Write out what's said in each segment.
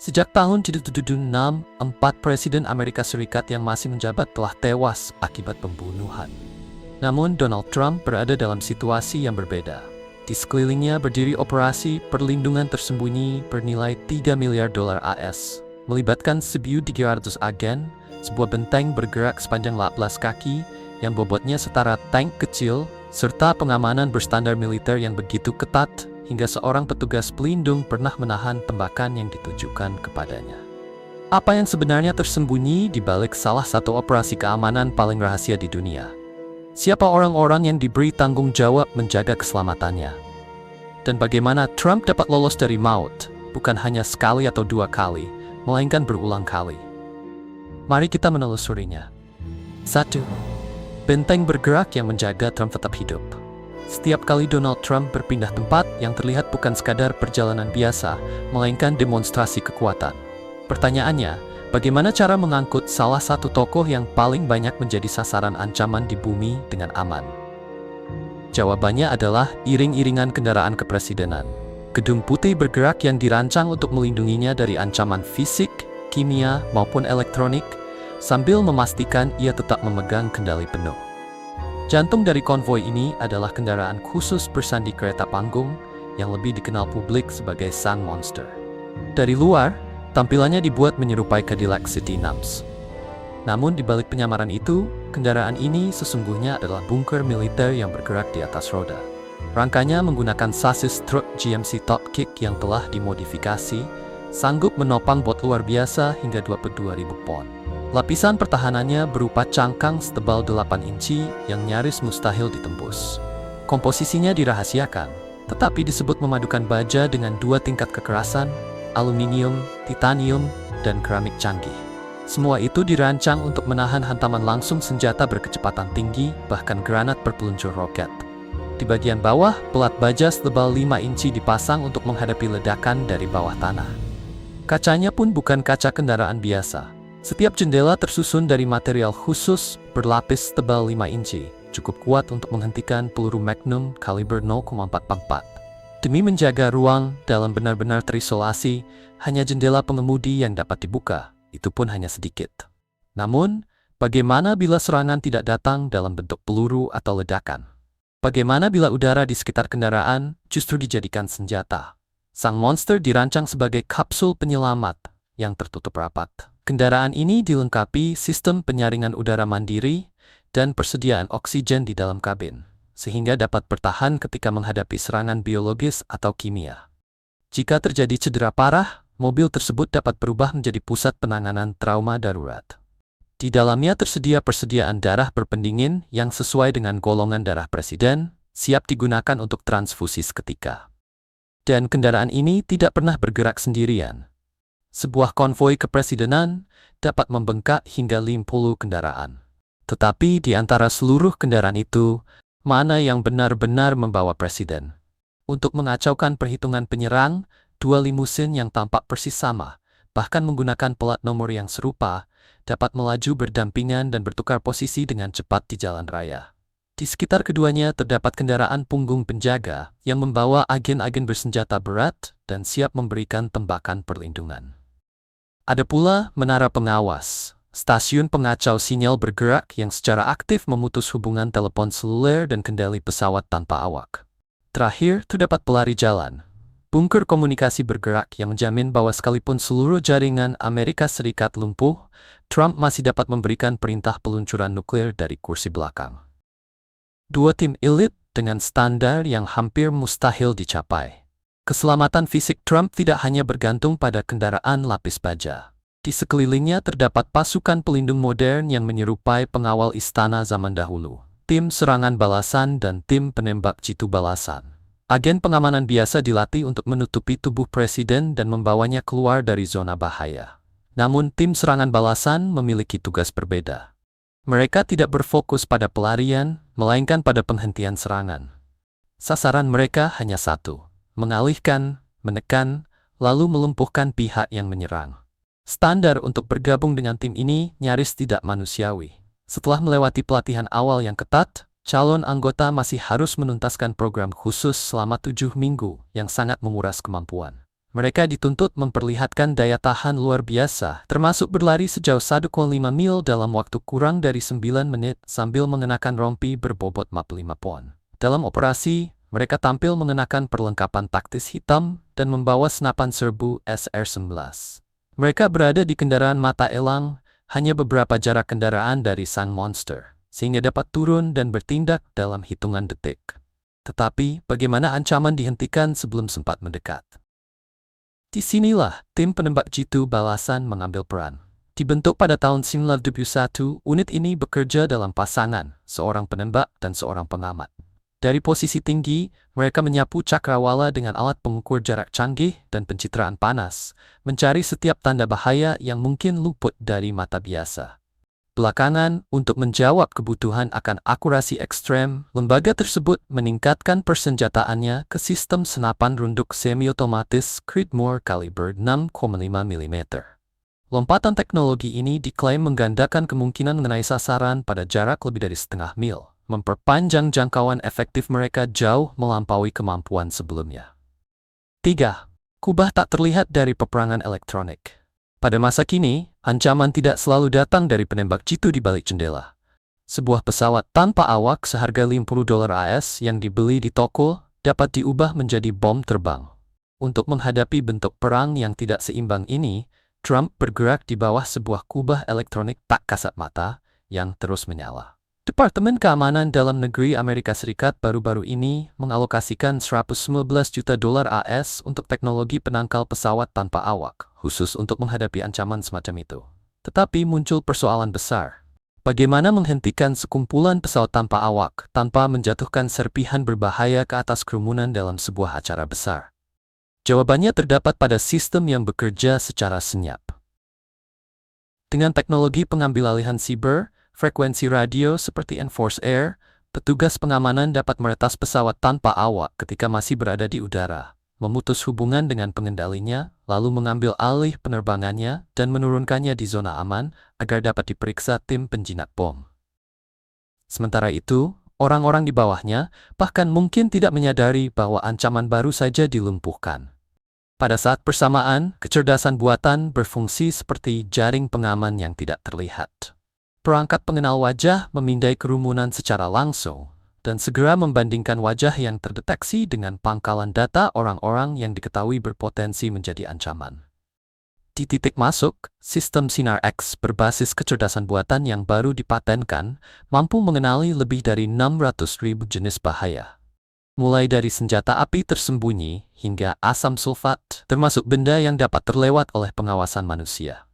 Sejak tahun 1976, 4 Presiden Amerika Serikat yang masih menjabat telah tewas akibat pembunuhan. Namun Donald Trump berada dalam situasi yang berbeda. Di sekelilingnya berdiri operasi perlindungan tersembunyi bernilai 3 miliar dolar AS, melibatkan 1.300 agen, sebuah benteng bergerak sepanjang 18 kaki yang bobotnya setara tank kecil, serta pengamanan berstandar militer yang begitu ketat hingga seorang petugas pelindung pernah menahan tembakan yang ditujukan kepadanya. Apa yang sebenarnya tersembunyi di balik salah satu operasi keamanan paling rahasia di dunia? Siapa orang-orang yang diberi tanggung jawab menjaga keselamatannya? Dan bagaimana Trump dapat lolos dari maut, bukan hanya sekali atau 2 kali, melainkan berulang kali? Mari kita menelusurinya. 1. Benteng bergerak yang menjaga Trump tetap hidup. Setiap kali Donald Trump berpindah tempat, yang terlihat bukan sekadar perjalanan biasa, melainkan demonstrasi kekuatan. Pertanyaannya, bagaimana cara mengangkut salah satu tokoh yang paling banyak menjadi sasaran ancaman di bumi dengan aman? Jawabannya adalah iring-iringan kendaraan kepresidenan. Gedung putih bergerak yang dirancang untuk melindunginya dari ancaman fisik, kimia, maupun elektronik, sambil memastikan ia tetap memegang kendali penuh. Jantung dari konvoi ini adalah kendaraan khusus bersandi kereta panggung yang lebih dikenal publik sebagai Sun Monster. Dari luar, tampilannya dibuat menyerupai Cadillac City Nams. Namun di balik penyamaran itu, kendaraan ini sesungguhnya adalah bunker militer yang bergerak di atas roda. Rangkanya menggunakan sasis truk GMC Top Kick yang telah dimodifikasi, sanggup menopang bot luar biasa hingga 22.000 pon. Lapisan pertahanannya berupa cangkang setebal 8 inci yang nyaris mustahil ditembus. Komposisinya dirahasiakan, tetapi disebut memadukan baja dengan 2 tingkat kekerasan, aluminium, titanium, dan keramik canggih. Semua itu dirancang untuk menahan hantaman langsung senjata berkecepatan tinggi, bahkan granat berpeluncur roket. Di bagian bawah, pelat baja setebal 5 inci dipasang untuk menghadapi ledakan dari bawah tanah. Kacanya pun bukan kaca kendaraan biasa. Setiap jendela tersusun dari material khusus berlapis tebal 5 inci, cukup kuat untuk menghentikan peluru Magnum kaliber 0,44. Demi menjaga ruang dalam benar-benar terisolasi, hanya jendela pengemudi yang dapat dibuka, itu pun hanya sedikit. Namun, bagaimana bila serangan tidak datang dalam bentuk peluru atau ledakan? Bagaimana bila udara di sekitar kendaraan justru dijadikan senjata? Sang monster dirancang sebagai kapsul penyelamat yang tertutup rapat. Kendaraan ini dilengkapi sistem penyaringan udara mandiri dan persediaan oksigen di dalam kabin, sehingga dapat bertahan ketika menghadapi serangan biologis atau kimia. Jika terjadi cedera parah, mobil tersebut dapat berubah menjadi pusat penanganan trauma darurat. Di dalamnya tersedia persediaan darah berpendingin yang sesuai dengan golongan darah presiden, siap digunakan untuk transfusi seketika. Dan kendaraan ini tidak pernah bergerak sendirian. Sebuah konvoi kepresidenan dapat membengkak hingga 50 kendaraan. Tetapi di antara seluruh kendaraan itu, mana yang benar-benar membawa presiden? Untuk mengacaukan perhitungan penyerang, 2 limusin yang tampak persis sama, bahkan menggunakan plat nomor yang serupa, dapat melaju berdampingan dan bertukar posisi dengan cepat di jalan raya. Di sekitar keduanya terdapat kendaraan punggung penjaga yang membawa agen-agen bersenjata berat dan siap memberikan tembakan perlindungan. Ada pula menara pengawas, stasiun pengacau sinyal bergerak yang secara aktif memutus hubungan telepon seluler dan kendali pesawat tanpa awak. Terakhir, terdapat pelari jalan, bunker komunikasi bergerak yang menjamin bahwa sekalipun seluruh jaringan Amerika Serikat lumpuh, Trump masih dapat memberikan perintah peluncuran nuklir dari kursi belakang. 2 tim elit dengan standar yang hampir mustahil dicapai. Keselamatan fisik Trump tidak hanya bergantung pada kendaraan lapis baja. Di sekelilingnya terdapat pasukan pelindung modern yang menyerupai pengawal istana zaman dahulu, tim serangan balasan dan tim penembak jitu balasan. Agen pengamanan biasa dilatih untuk menutupi tubuh presiden dan membawanya keluar dari zona bahaya. Namun tim serangan balasan memiliki tugas berbeda. Mereka tidak berfokus pada pelarian, melainkan pada penghentian serangan. Sasaran mereka hanya satu: mengalihkan, menekan, lalu melumpuhkan pihak yang menyerang. Standar untuk bergabung dengan tim ini nyaris tidak manusiawi. Setelah melewati pelatihan awal yang ketat, calon anggota masih harus menuntaskan program khusus selama 7 minggu yang sangat menguras kemampuan. Mereka dituntut memperlihatkan daya tahan luar biasa, termasuk berlari sejauh 1,5 mil dalam waktu kurang dari 9 menit sambil mengenakan rompi berbobot 45 pon. Dalam operasi, mereka tampil mengenakan perlengkapan taktis hitam dan membawa senapan serbu SR-11. Mereka berada di kendaraan mata elang, hanya beberapa jarak kendaraan dari sang monster, sehingga dapat turun dan bertindak dalam hitungan detik. Tetapi, bagaimana ancaman dihentikan sebelum sempat mendekat? Disinilah tim penembak jitu balasan mengambil peran. Dibentuk pada tahun 1971, unit ini bekerja dalam pasangan, seorang penembak dan seorang pengamat. Dari posisi tinggi, mereka menyapu cakrawala dengan alat pengukur jarak canggih dan pencitraan panas, mencari setiap tanda bahaya yang mungkin luput dari mata biasa. Belakangan, untuk menjawab kebutuhan akan akurasi ekstrem, lembaga tersebut meningkatkan persenjataannya ke sistem senapan runduk semi-otomatis Creedmoor kaliber 6,5 mm. Lompatan teknologi ini diklaim menggandakan kemungkinan mengenai sasaran pada jarak lebih dari setengah mil, memperpanjang jangkauan efektif mereka jauh melampaui kemampuan sebelumnya. 3. Kubah tak terlihat dari peperangan elektronik. Pada masa kini, ancaman tidak selalu datang dari penembak jitu di balik jendela. Sebuah pesawat tanpa awak seharga $50 AS yang dibeli di toko dapat diubah menjadi bom terbang. Untuk menghadapi bentuk perang yang tidak seimbang ini, Trump bergerak di bawah sebuah kubah elektronik tak kasat mata yang terus menyala. Departemen Keamanan Dalam Negeri Amerika Serikat baru-baru ini mengalokasikan $119 juta AS untuk teknologi penangkal pesawat tanpa awak, khusus untuk menghadapi ancaman semacam itu. Tetapi muncul persoalan besar. Bagaimana menghentikan sekumpulan pesawat tanpa awak tanpa menjatuhkan serpihan berbahaya ke atas kerumunan dalam sebuah acara besar? Jawabannya terdapat pada sistem yang bekerja secara senyap. Dengan teknologi pengambil alihan siber, frekuensi radio seperti Enforced Air, petugas pengamanan dapat meretas pesawat tanpa awak ketika masih berada di udara, memutus hubungan dengan pengendalinya, lalu mengambil alih penerbangannya dan menurunkannya di zona aman agar dapat diperiksa tim penjinak bom. Sementara itu, orang-orang di bawahnya bahkan mungkin tidak menyadari bahwa ancaman baru saja dilumpuhkan. Pada saat bersamaan, kecerdasan buatan berfungsi seperti jaring pengaman yang tidak terlihat. Perangkat pengenal wajah memindai kerumunan secara langsung dan segera membandingkan wajah yang terdeteksi dengan pangkalan data orang-orang yang diketahui berpotensi menjadi ancaman. Di titik masuk, sistem Sinar X berbasis kecerdasan buatan yang baru dipatenkan mampu mengenali lebih dari 600.000 jenis bahaya. Mulai dari senjata api tersembunyi hingga asam sulfat, termasuk benda yang dapat terlewat oleh pengawasan manusia.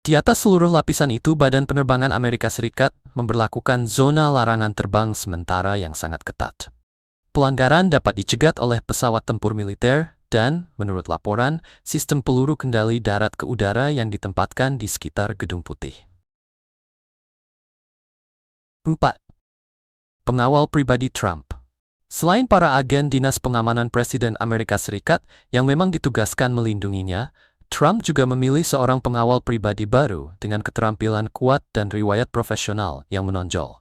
Di atas seluruh lapisan itu, Badan Penerbangan Amerika Serikat memberlakukan zona larangan terbang sementara yang sangat ketat. Pelanggaran dapat dicegat oleh pesawat tempur militer dan, menurut laporan, sistem peluru kendali darat ke udara yang ditempatkan di sekitar Gedung Putih. 4. Pengawal pribadi Trump. Selain para agen Dinas Pengamanan Presiden Amerika Serikat yang memang ditugaskan melindunginya, Trump juga memilih seorang pengawal pribadi baru dengan keterampilan kuat dan riwayat profesional yang menonjol.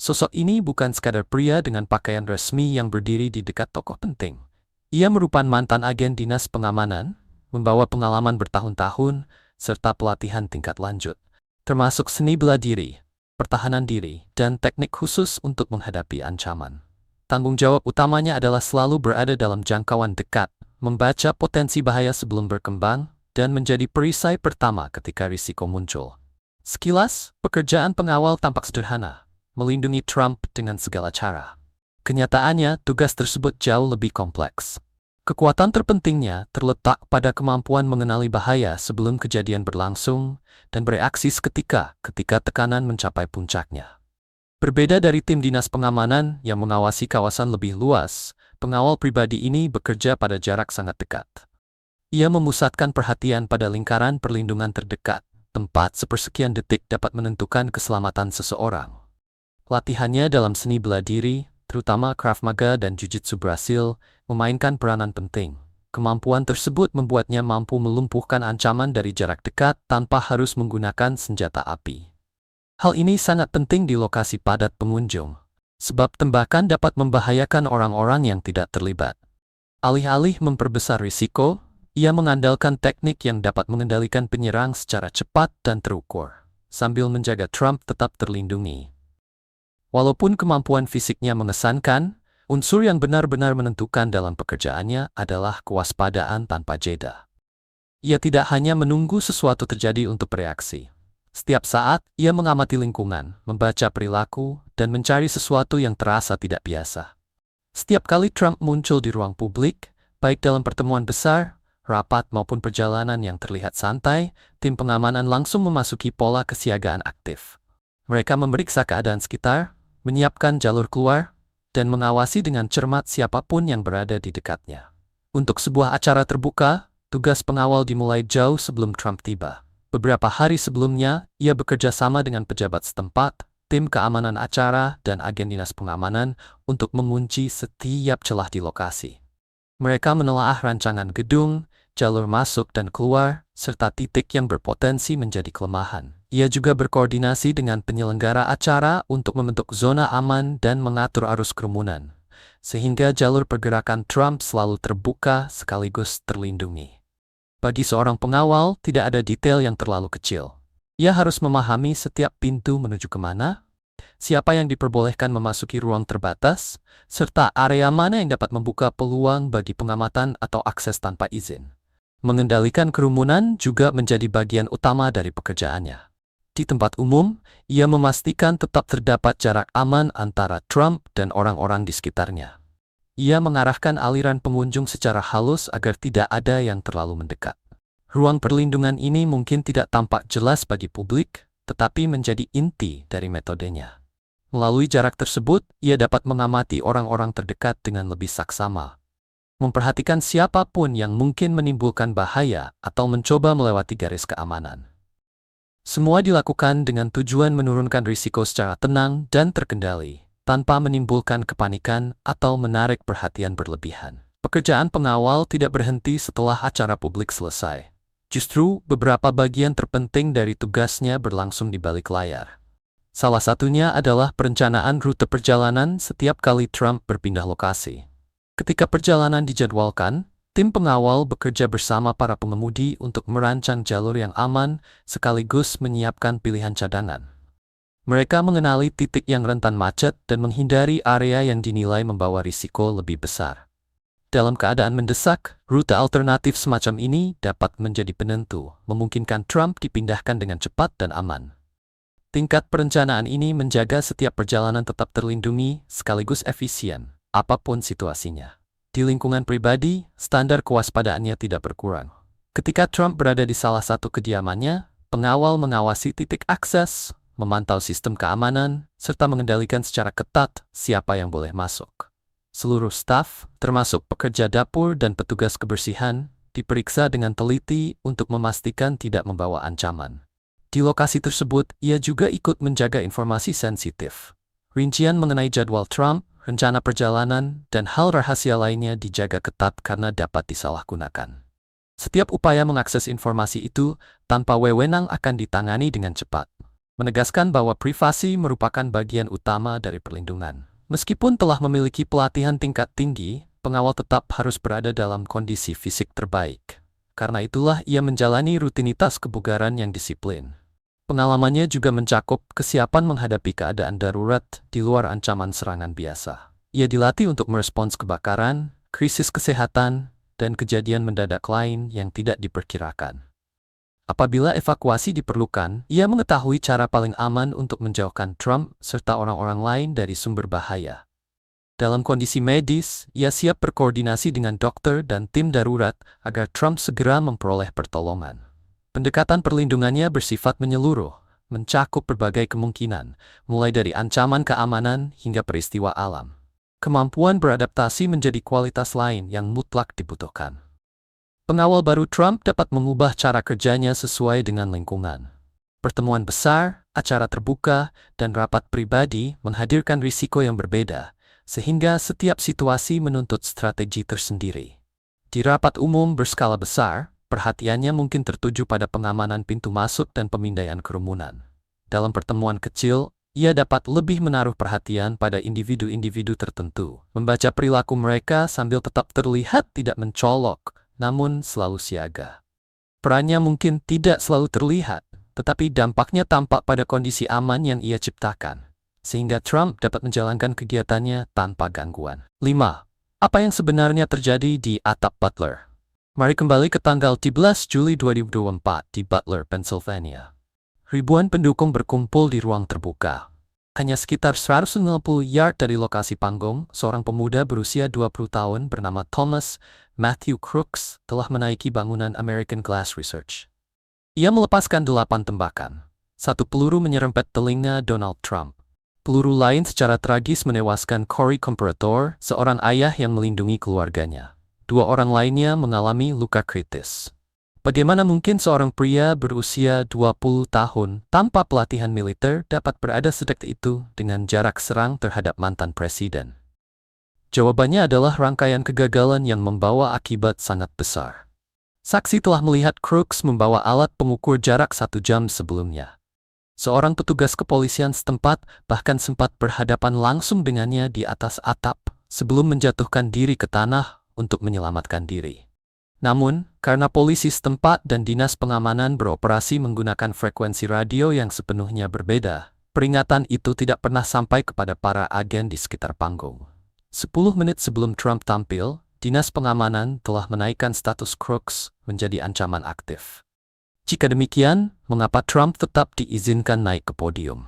Sosok ini bukan sekadar pria dengan pakaian resmi yang berdiri di dekat tokoh penting. Ia merupakan mantan agen Dinas Pengamanan, membawa pengalaman bertahun-tahun, serta pelatihan tingkat lanjut, termasuk seni bela diri, pertahanan diri, dan teknik khusus untuk menghadapi ancaman. Tanggung jawab utamanya adalah selalu berada dalam jangkauan dekat, membaca potensi bahaya sebelum berkembang, dan menjadi perisai pertama ketika risiko muncul. Sekilas, pekerjaan pengawal tampak sederhana, melindungi Trump dengan segala cara. Kenyataannya, tugas tersebut jauh lebih kompleks. Kekuatan terpentingnya terletak pada kemampuan mengenali bahaya sebelum kejadian berlangsung dan bereaksi seketika ketika tekanan mencapai puncaknya. Berbeda dari tim dinas pengamanan yang mengawasi kawasan lebih luas, pengawal pribadi ini bekerja pada jarak sangat dekat. Ia memusatkan perhatian pada lingkaran perlindungan terdekat, tempat sepersekian detik dapat menentukan keselamatan seseorang. Latihannya dalam seni bela diri, terutama Krav Maga dan Jiu-Jitsu berhasil, memainkan peranan penting. Kemampuan tersebut membuatnya mampu melumpuhkan ancaman dari jarak dekat tanpa harus menggunakan senjata api. Hal ini sangat penting di lokasi padat pengunjung, sebab tembakan dapat membahayakan orang-orang yang tidak terlibat. Alih-alih memperbesar risiko, ia mengandalkan teknik yang dapat mengendalikan penyerang secara cepat dan terukur, sambil menjaga Trump tetap terlindungi. Walaupun kemampuan fisiknya mengesankan, unsur yang benar-benar menentukan dalam pekerjaannya adalah kewaspadaan tanpa jeda. Ia tidak hanya menunggu sesuatu terjadi untuk bereaksi. Setiap saat, ia mengamati lingkungan, membaca perilaku, dan mencari sesuatu yang terasa tidak biasa. Setiap kali Trump muncul di ruang publik, baik dalam pertemuan besar, rapat maupun perjalanan yang terlihat santai, tim pengamanan langsung memasuki pola kesiagaan aktif. Mereka memeriksa keadaan sekitar, menyiapkan jalur keluar, dan mengawasi dengan cermat siapapun yang berada di dekatnya. Untuk sebuah acara terbuka, tugas pengawal dimulai jauh sebelum Trump tiba. Beberapa hari sebelumnya, ia bekerja sama dengan pejabat setempat, tim keamanan acara, dan agen dinas pengamanan untuk mengunci setiap celah di lokasi. Mereka menelaah rancangan gedung, jalur masuk dan keluar, serta titik yang berpotensi menjadi kelemahan. Ia juga berkoordinasi dengan penyelenggara acara untuk membentuk zona aman dan mengatur arus kerumunan, sehingga jalur pergerakan Trump selalu terbuka sekaligus terlindungi. Bagi seorang pengawal, tidak ada detail yang terlalu kecil. Ia harus memahami setiap pintu menuju kemana, siapa yang diperbolehkan memasuki ruang terbatas, serta area mana yang dapat membuka peluang bagi pengamatan atau akses tanpa izin. Mengendalikan kerumunan juga menjadi bagian utama dari pekerjaannya. Di tempat umum, ia memastikan tetap terdapat jarak aman antara Trump dan orang-orang di sekitarnya. Ia mengarahkan aliran pengunjung secara halus agar tidak ada yang terlalu mendekat. Ruang perlindungan ini mungkin tidak tampak jelas bagi publik, tetapi menjadi inti dari metodenya. Melalui jarak tersebut, ia dapat mengamati orang-orang terdekat dengan lebih saksama, memperhatikan siapapun yang mungkin menimbulkan bahaya atau mencoba melewati garis keamanan. Semua dilakukan dengan tujuan menurunkan risiko secara tenang dan terkendali, tanpa menimbulkan kepanikan atau menarik perhatian berlebihan. Pekerjaan pengawal tidak berhenti setelah acara publik selesai. Justru, beberapa bagian terpenting dari tugasnya berlangsung di balik layar. Salah satunya adalah perencanaan rute perjalanan setiap kali Trump berpindah lokasi. Ketika perjalanan dijadwalkan, tim pengawal bekerja bersama para pengemudi untuk merancang jalur yang aman sekaligus menyiapkan pilihan cadangan. Mereka mengenali titik yang rentan macet dan menghindari area yang dinilai membawa risiko lebih besar. Dalam keadaan mendesak, rute alternatif semacam ini dapat menjadi penentu, memungkinkan Trump dipindahkan dengan cepat dan aman. Tingkat perencanaan ini menjaga setiap perjalanan tetap terlindungi sekaligus efisien, apapun situasinya. Di lingkungan pribadi, standar kewaspadaannya tidak berkurang. Ketika Trump berada di salah satu kediamannya, pengawal mengawasi titik akses, memantau sistem keamanan, serta mengendalikan secara ketat siapa yang boleh masuk. Seluruh staf, termasuk pekerja dapur dan petugas kebersihan, diperiksa dengan teliti untuk memastikan tidak membawa ancaman. Di lokasi tersebut, ia juga ikut menjaga informasi sensitif. Rincian mengenai jadwal Trump, rencana perjalanan, dan hal rahasia lainnya dijaga ketat karena dapat disalahgunakan. Setiap upaya mengakses informasi itu tanpa wewenang akan ditangani dengan cepat, menegaskan bahwa privasi merupakan bagian utama dari perlindungan. Meskipun telah memiliki pelatihan tingkat tinggi, pengawal tetap harus berada dalam kondisi fisik terbaik. Karena itulah ia menjalani rutinitas kebugaran yang disiplin. Pengalamannya juga mencakup kesiapan menghadapi keadaan darurat di luar ancaman serangan biasa. Ia dilatih untuk merespons kebakaran, krisis kesehatan, dan kejadian mendadak lain yang tidak diperkirakan. Apabila evakuasi diperlukan, ia mengetahui cara paling aman untuk menjauhkan Trump serta orang-orang lain dari sumber bahaya. Dalam kondisi medis, ia siap berkoordinasi dengan dokter dan tim darurat agar Trump segera memperoleh pertolongan. Pendekatan perlindungannya bersifat menyeluruh, mencakup berbagai kemungkinan, mulai dari ancaman keamanan hingga peristiwa alam. Kemampuan beradaptasi menjadi kualitas lain yang mutlak dibutuhkan. Pengawal baru Trump dapat mengubah cara kerjanya sesuai dengan lingkungan. Pertemuan besar, acara terbuka, dan rapat pribadi menghadirkan risiko yang berbeda, sehingga setiap situasi menuntut strategi tersendiri. Di rapat umum berskala besar, perhatiannya mungkin tertuju pada pengamanan pintu masuk dan pemindaian kerumunan. Dalam pertemuan kecil, ia dapat lebih menaruh perhatian pada individu-individu tertentu, membaca perilaku mereka sambil tetap terlihat tidak mencolok, namun selalu siaga. Perannya mungkin tidak selalu terlihat, tetapi dampaknya tampak pada kondisi aman yang ia ciptakan, sehingga Trump dapat menjalankan kegiatannya tanpa gangguan. 5. Apa yang sebenarnya terjadi di atap Butler? Mari kembali ke tanggal 13 Juli 2024 di Butler, Pennsylvania. Ribuan pendukung berkumpul di ruang terbuka. Hanya sekitar 150 yard dari lokasi panggung, seorang pemuda berusia 20 tahun bernama Thomas Matthew Crooks telah menaiki bangunan American Glass Research. Ia melepaskan 8 tembakan. Satu peluru menyerempet telinga Donald Trump. Peluru lain secara tragis menewaskan Cory Comparator, seorang ayah yang melindungi keluarganya. 2 orang lainnya mengalami luka kritis. Bagaimana mungkin seorang pria berusia 20 tahun tanpa pelatihan militer dapat berada sedekat itu dengan jarak serang terhadap mantan presiden? Jawabannya adalah rangkaian kegagalan yang membawa akibat sangat besar. Saksi telah melihat Crooks membawa alat pengukur jarak 1 jam sebelumnya. Seorang petugas kepolisian setempat bahkan sempat berhadapan langsung dengannya di atas atap sebelum menjatuhkan diri ke tanah untuk menyelamatkan diri. Namun, karena polisi setempat dan dinas pengamanan beroperasi menggunakan frekuensi radio yang sepenuhnya berbeda, peringatan itu tidak pernah sampai kepada para agen di sekitar panggung. 10 menit sebelum Trump tampil, dinas pengamanan telah menaikkan status Crooks menjadi ancaman aktif. Jika demikian, mengapa Trump tetap diizinkan naik ke podium?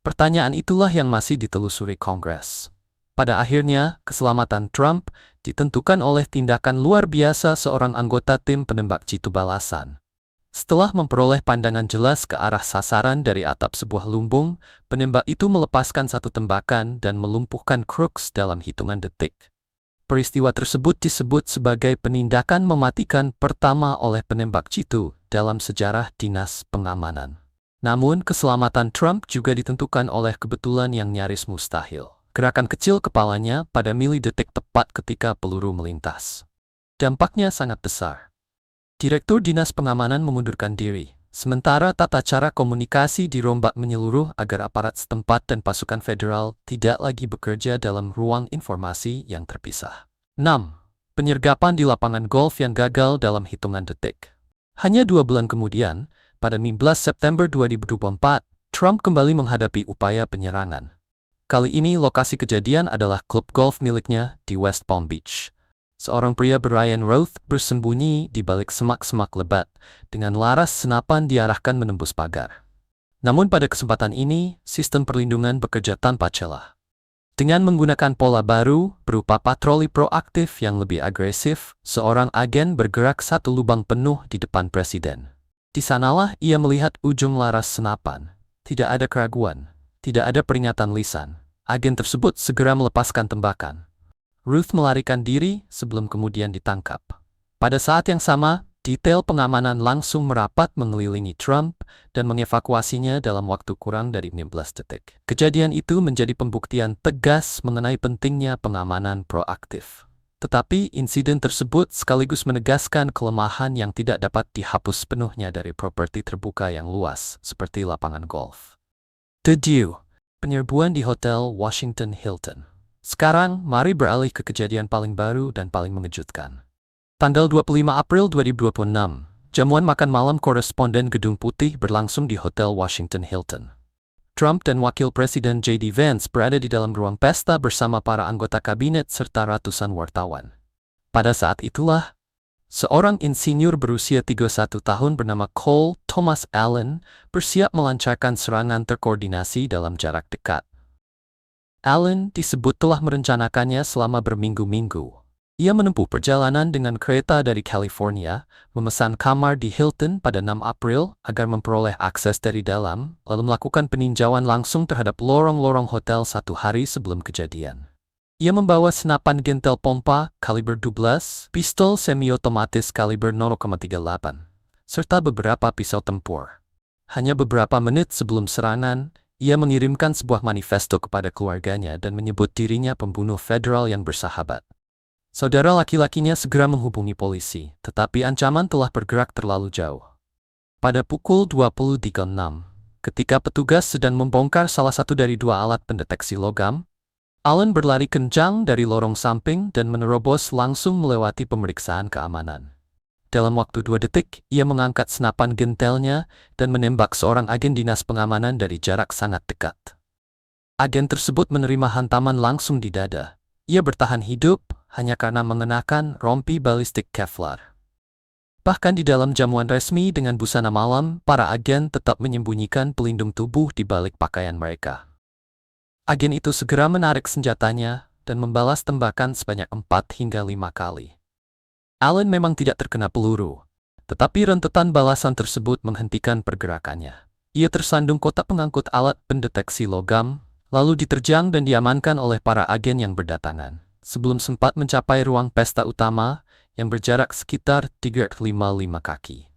Pertanyaan itulah yang masih ditelusuri Kongres. Pada akhirnya, keselamatan Trump ditentukan oleh tindakan luar biasa seorang anggota tim penembak jitu balasan. Setelah memperoleh pandangan jelas ke arah sasaran dari atap sebuah lumbung, penembak itu melepaskan 1 tembakan dan melumpuhkan Crooks dalam hitungan detik. Peristiwa tersebut disebut sebagai penindakan mematikan pertama oleh penembak jitu dalam sejarah dinas pengamanan. Namun, keselamatan Trump juga ditentukan oleh kebetulan yang nyaris mustahil. Gerakan kecil kepalanya pada milidetik tepat ketika peluru melintas. Dampaknya sangat besar. Direktur Dinas Pengamanan mengundurkan diri, sementara tata cara komunikasi dirombak menyeluruh agar aparat setempat dan pasukan federal tidak lagi bekerja dalam ruang informasi yang terpisah. 6. Penyergapan di lapangan golf yang gagal dalam hitungan detik. Hanya 2 bulan kemudian, pada 15 September 2024, Trump kembali menghadapi upaya penyerangan. Kali ini lokasi kejadian adalah klub golf miliknya di West Palm Beach. Seorang pria Brian Roth bersembunyi di balik semak-semak lebat, dengan laras senapan diarahkan menembus pagar. Namun pada kesempatan ini, sistem perlindungan bekerja tanpa celah. Dengan menggunakan pola baru, berupa patroli proaktif yang lebih agresif, seorang agen bergerak 1 lubang penuh di depan presiden. Di sanalah ia melihat ujung laras senapan. Tidak ada keraguan, tidak ada peringatan lisan. Agen tersebut segera melepaskan tembakan. Ruth melarikan diri sebelum kemudian ditangkap. Pada saat yang sama, detail pengamanan langsung merapat mengelilingi Trump dan mengevakuasinya dalam waktu kurang dari 15 detik. Kejadian itu menjadi pembuktian tegas mengenai pentingnya pengamanan proaktif. Tetapi insiden tersebut sekaligus menegaskan kelemahan yang tidak dapat dihapus sepenuhnya dari properti terbuka yang luas, seperti lapangan golf. 7. Penyerbuan di Hotel Washington Hilton. Sekarang, mari beralih ke kejadian paling baru dan paling mengejutkan. Tanggal 25 April 2026, jamuan makan malam koresponden Gedung Putih berlangsung di Hotel Washington Hilton. Trump dan Wakil Presiden J.D. Vance berada di dalam ruang pesta bersama para anggota kabinet serta ratusan wartawan. Pada saat itulah, seorang insinyur berusia 31 tahun bernama Cole Thomas Allen bersiap melancarkan serangan terkoordinasi dalam jarak dekat. Allen disebut telah merencanakannya selama berminggu-minggu. Ia menempuh perjalanan dengan kereta dari California, memesan kamar di Hilton pada 6 April agar memperoleh akses dari dalam, lalu melakukan peninjauan langsung terhadap lorong-lorong hotel 1 hari sebelum kejadian. Ia membawa senapan gentel pompa kaliber 12, pistol semi-otomatis kaliber 0,38, serta beberapa pisau tempur. Hanya beberapa menit sebelum serangan, ia mengirimkan sebuah manifesto kepada keluarganya dan menyebut dirinya pembunuh federal yang bersahabat. Saudara laki-lakinya segera menghubungi polisi, tetapi ancaman telah bergerak terlalu jauh. Pada pukul 20.36, ketika petugas sedang membongkar salah satu dari 2 alat pendeteksi logam, Allen berlari kencang dari lorong samping dan menerobos langsung melewati pemeriksaan keamanan. Dalam waktu 2 detik, ia mengangkat senapan gentelnya dan menembak seorang agen dinas pengamanan dari jarak sangat dekat. Agen tersebut menerima hantaman langsung di dada. Ia bertahan hidup hanya karena mengenakan rompi balistik Kevlar. Bahkan di dalam jamuan resmi dengan busana malam, para agen tetap menyembunyikan pelindung tubuh di balik pakaian mereka. Agen itu segera menarik senjatanya dan membalas tembakan sebanyak 4 hingga 5 kali. Allen memang tidak terkena peluru, tetapi rentetan balasan tersebut menghentikan pergerakannya. Ia tersandung kotak pengangkut alat pendeteksi logam, lalu diterjang dan diamankan oleh para agen yang berdatangan, sebelum sempat mencapai ruang pesta utama yang berjarak sekitar 355 kaki.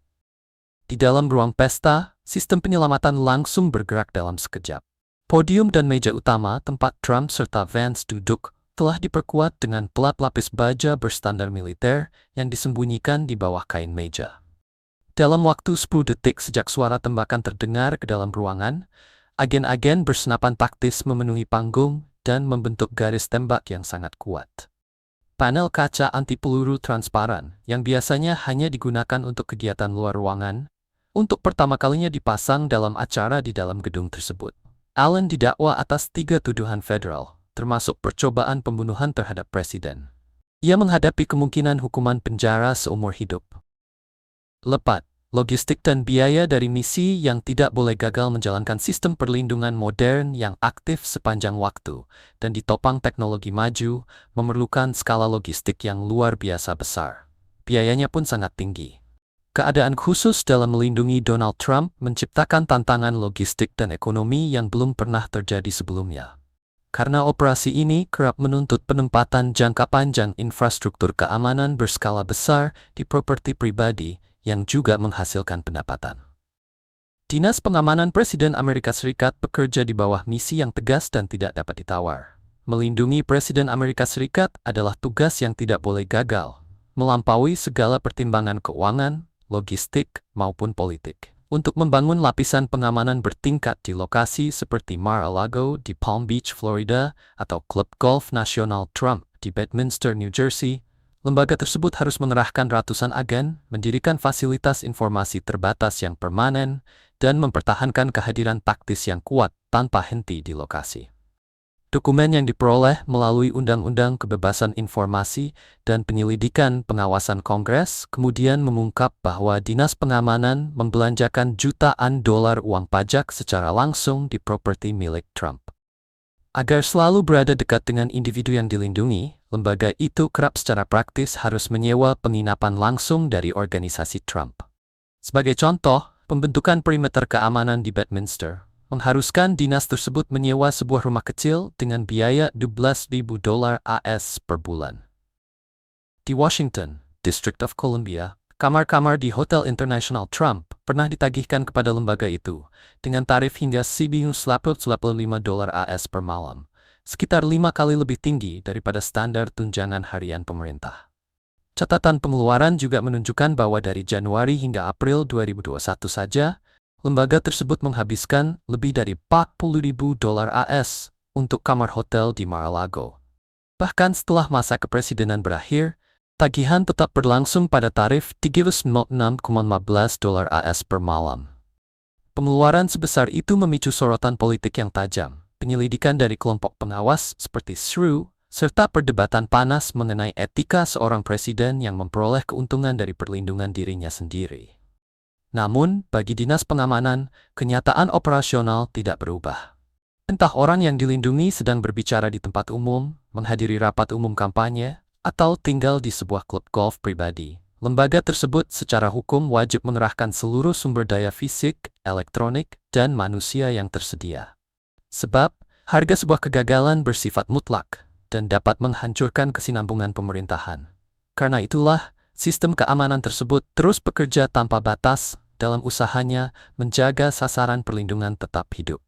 Di dalam ruang pesta, sistem penyelamatan langsung bergerak dalam sekejap. Podium dan meja utama tempat Trump serta Vance duduk telah diperkuat dengan pelat lapis baja berstandar militer yang disembunyikan di bawah kain meja. Dalam waktu 10 detik sejak suara tembakan terdengar ke dalam ruangan, agen-agen bersenapan taktis memenuhi panggung dan membentuk garis tembak yang sangat kuat. Panel kaca anti-peluru transparan yang biasanya hanya digunakan untuk kegiatan luar ruangan, untuk pertama kalinya dipasang dalam acara di dalam gedung tersebut. Allen didakwa atas 3 tuduhan federal, termasuk percobaan pembunuhan terhadap presiden. Ia menghadapi kemungkinan hukuman penjara seumur hidup. Lepat, logistik dan biaya dari misi yang tidak boleh gagal menjalankan sistem perlindungan modern yang aktif sepanjang waktu dan ditopang teknologi maju memerlukan skala logistik yang luar biasa besar. Biayanya pun sangat tinggi. Keadaan khusus dalam melindungi Donald Trump menciptakan tantangan logistik dan ekonomi yang belum pernah terjadi sebelumnya. Karena operasi ini kerap menuntut penempatan jangka panjang infrastruktur keamanan berskala besar di properti pribadi yang juga menghasilkan pendapatan. Dinas Pengamanan Presiden Amerika Serikat bekerja di bawah misi yang tegas dan tidak dapat ditawar. Melindungi Presiden Amerika Serikat adalah tugas yang tidak boleh gagal, melampaui segala pertimbangan keuangan, logistik, maupun politik. Untuk membangun lapisan pengamanan bertingkat di lokasi seperti Mar-a-Lago di Palm Beach, Florida, atau Klub Golf Nasional Trump di Bedminster, New Jersey, lembaga tersebut harus mengerahkan ratusan agen, mendirikan fasilitas informasi terbatas yang permanen, dan mempertahankan kehadiran taktis yang kuat tanpa henti di lokasi. Dokumen yang diperoleh melalui Undang-Undang Kebebasan Informasi dan Penyelidikan Pengawasan Kongres kemudian mengungkap bahwa Dinas Pengamanan membelanjakan jutaan dolar uang pajak secara langsung di properti milik Trump. Agar selalu berada dekat dengan individu yang dilindungi, lembaga itu kerap secara praktis harus menyewa penginapan langsung dari organisasi Trump. Sebagai contoh, pembentukan perimeter keamanan di Bedminster mengharuskan dinas tersebut menyewa sebuah rumah kecil dengan biaya $12.000 AS per bulan. Di Washington, District of Columbia, kamar-kamar di Hotel International Trump pernah ditagihkan kepada lembaga itu dengan tarif hingga $185 AS per malam, sekitar 5 kali lebih tinggi daripada standar tunjangan harian pemerintah. Catatan pengeluaran juga menunjukkan bahwa dari Januari hingga April 2021 saja, lembaga tersebut menghabiskan lebih dari $40.000 AS untuk kamar hotel di Mar-a-Lago. Bahkan setelah masa kepresidenan berakhir, tagihan tetap berlangsung pada tarif $36,15 AS per malam. Pengeluaran sebesar itu memicu sorotan politik yang tajam, penyelidikan dari kelompok pengawas seperti SRU, serta perdebatan panas mengenai etika seorang presiden yang memperoleh keuntungan dari perlindungan dirinya sendiri. Namun, bagi Dinas Pengamanan, kenyataan operasional tidak berubah. Entah orang yang dilindungi sedang berbicara di tempat umum, menghadiri rapat umum kampanye, atau tinggal di sebuah klub golf pribadi, lembaga tersebut secara hukum wajib mengerahkan seluruh sumber daya fisik, elektronik, dan manusia yang tersedia. Sebab, harga sebuah kegagalan bersifat mutlak dan dapat menghancurkan kesinambungan pemerintahan. Karena itulah, sistem keamanan tersebut terus bekerja tanpa batas dalam usahanya menjaga sasaran perlindungan tetap hidup.